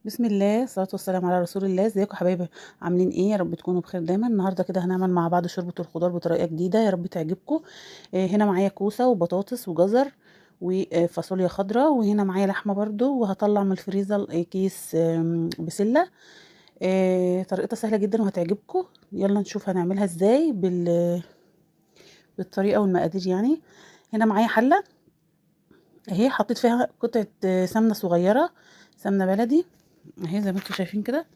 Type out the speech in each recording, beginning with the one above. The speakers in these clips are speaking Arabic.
بسم الله، الصلاة والسلام على رسول الله. ازيكم يا حبايبي؟ عاملين ايه؟ يا رب تكونوا بخير دايما. النهارده كده هنعمل مع بعض شوربة الخضار بطريقة جديدة، يا رب تعجبكم. هنا معايا كوسة وبطاطس وجزر وفاصوليا خضراء، وهنا معايا لحمة برضو، وهطلع من الفريزر كيس بسلة. طريقتها سهلة جدا وهتعجبكم. يلا نشوف هنعملها ازاي بالطريقة والمقادير يعني. هنا معايا حلة اهي، حطيت فيها قطعة سمنة صغيرة، سمنة بلدي اهي زي ما انتم شايفين كده.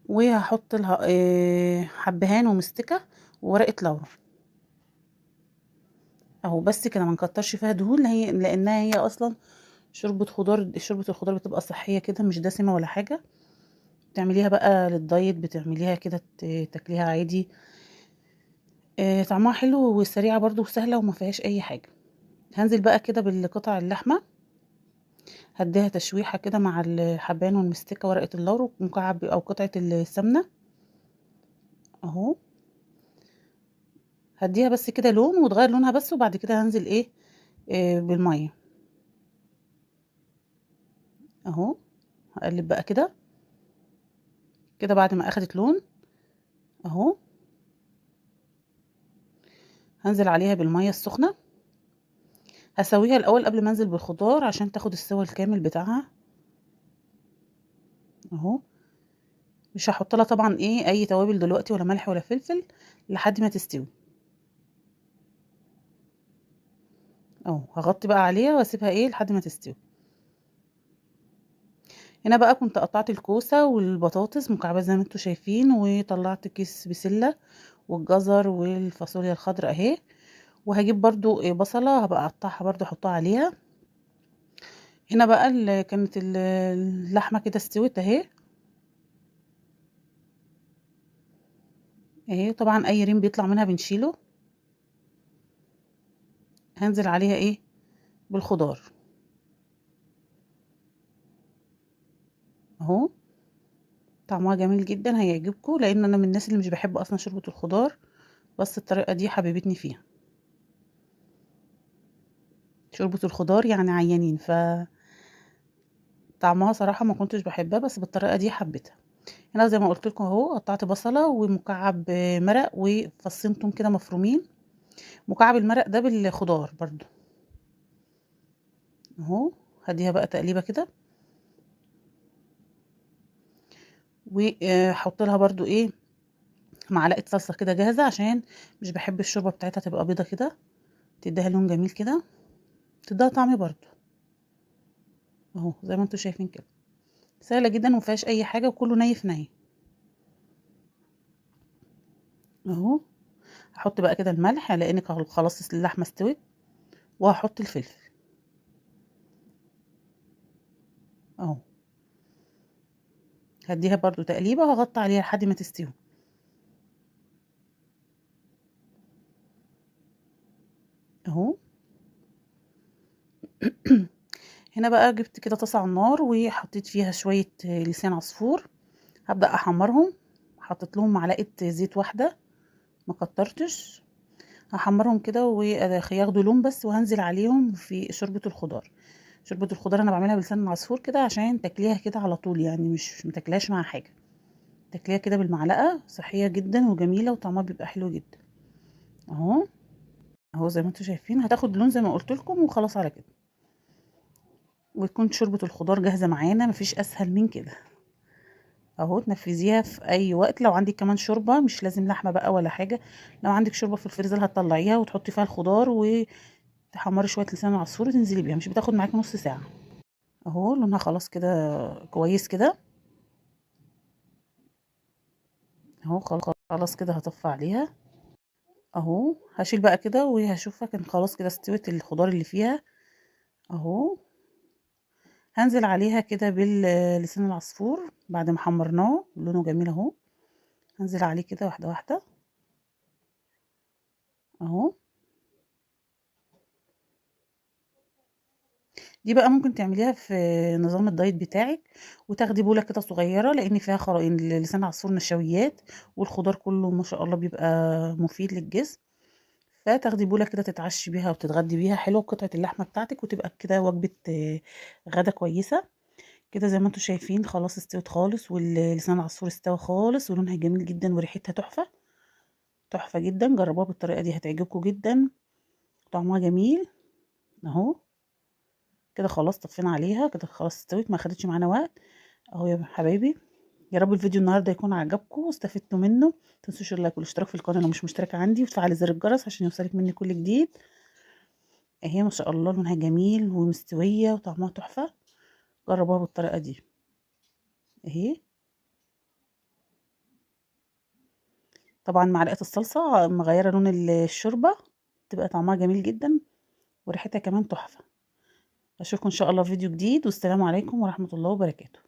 وهحط لها حبهان ومستكة وورقة لورا اهو، بس كده ما نكترش فيها دهون، لانها هي اصلا شوربة خضار. شوربة الخضار بتبقى صحية كده، مش دسمة ولا حاجة. بتعمليها بقى للدايت، بتعمليها كده تاكليها عادي. طعمها حلو وسريعة برضو وسهلة وما فيهاش اي حاجة. هنزل بقى كده بالقطع اللحمة، هديها تشويحة كده مع الحبان والمستكة ورقة اللورا مكعب او قطعة السمنة اهو. هديها بس كده لون وتغير لونها بس، وبعد كده هنزل ايه بالمية اهو. هقلب بقى كده كده بعد ما اخدت لون اهو. هنزل عليها بالمية السخنة، هسويها الاول قبل ما انزل بالخضار عشان تاخد السوى الكامل بتاعها اهو. مش هحط لها طبعا اي توابل دلوقتي، ولا ملح ولا فلفل، لحد ما تستوي اهو. هغطي بقى عليها واسيبها لحد ما تستوي. هنا بقى كنت قطعت الكوسة والبطاطس مكعبات زي ما انتوا شايفين، وطلعت كيس بسلة والجزر والفاصوليا الخضراء اهي. وهجيب برضو بصلة هبقى اقطعها برضو احطها عليها. هنا بقى كانت اللحمة كده استوت اهي اهي. طبعا اي ريم بيطلع منها بنشيله. هنزل عليها بالخضار اهو. طعمها جميل جدا هيعجبكم، لان انا من الناس اللي مش بحب اصلا شوربة الخضار، بس الطريقة دي حبيبتني فيها. شوربة الخضار يعني عيانين، طعمها صراحة ما كنتش بحبها، بس بالطريقة دي حبيتها. هنا زي ما قلت لكم اهو، قطعت بصلة ومكعب مرق وفصين توم كده مفرومين. مكعب المرق ده بالخضار برضو اهو. هديها بقى تقليبة كده، واحط لها برضو معلقة صلصة كده جاهزة، عشان مش بحب الشوربة بتاعتها تبقى بيضة كده. تديها لون جميل كده، تديها طعم برضو اهو زي ما انتوا شايفين كده. سهلة جدا ومفيهاش اي حاجة، وكله ني في ني اهو. هحط بقى كده الملح لان خلاص اللحمة استوت، وهحط الفلفل اهو. هديها برضو تقليبة وهغطي عليها لحد ما تستوي اهو. هنا بقى جبت كده طاسة على النار، وحطيت فيها شوية لسان عصفور. هبدأ احمرهم. حطيت لهم معلقة زيت واحدة، ما كترتش. هحمرهم كده وياخدوا لون بس، وهنزل عليهم في شوربة الخضار. شوربة الخضار انا بعملها بلسان العصفور كده عشان تاكليها كده على طول، يعني مش متاكلهاش مع حاجة. تاكليها كده بالمعلقة، صحية جدا وجميلة وطعمها بيبقى حلو جدا اهو. اهو زي ما انتم شايفين هتاخد لون زي ما قلت لكم، وخلاص على كده. وتكون شوربة الخضار جاهزة معانا، مفيش اسهل من كده اهو. تنفذيها في اي وقت. لو عندك كمان شوربة، مش لازم لحمة بقى ولا حاجة، لو عندك شوربة في الفريزر هتطلعيها وتحطي فيها الخضار، وتحمري شوية لسان العصفور وتنزلي بيها، مش بتاخد معاكي نص ساعة اهو. لونها خلاص كده كويس كده اهو. خلاص كده هطفي عليها اهو. هشيل بقى كده وهشوفها كان خلاص كده استوت الخضار اللي فيها اهو. هنزل عليها كده باللسان العصفور بعد ما حمرناه، لونه جميل اهو. هنزل عليه كده واحده واحده اهو. دي بقى ممكن تعمليها في نظام الدايت بتاعك، وتاخدي بوله كده صغيره، لان فيها لسان العصفور نشويات، والخضار كله ما شاء الله بيبقى مفيد للجسم. فتاخدي بوله كده تتعشي بيها وتتغدي بيها، حلوه قطعه اللحمه بتاعتك، وتبقى كده وجبه غدا كويسه. كده زي ما انتم شايفين خلاص استوت خالص، واللسان العصفور استوى خالص، ولونها جميل جدا وريحتها تحفة تحفة جدا. جربوها بالطريقة دي هتعجبكم جدا، طعمها جميل اهو. كده خلاص طفينا عليها، كده خلاص استوت، ما خدتش معانا وقت اهو يا حبايبي. يا رب الفيديو النهارده يكون عجبكم واستفدتوا منه. متنسوش اللايك والاشتراك في القناه لو مش مشتركه عندي، وتفعلي زر الجرس عشان يوصلك مني كل جديد. اهي ما شاء الله لونها جميل ومستويه وطعمها تحفه. جربوها بالطريقه دي اهي. طبعا معلقه الصلصه مغيره لون الشوربه، تبقى طعمها جميل جدا وريحتها كمان تحفه. اشوفكم ان شاء الله في فيديو جديد، والسلام عليكم ورحمه الله وبركاته.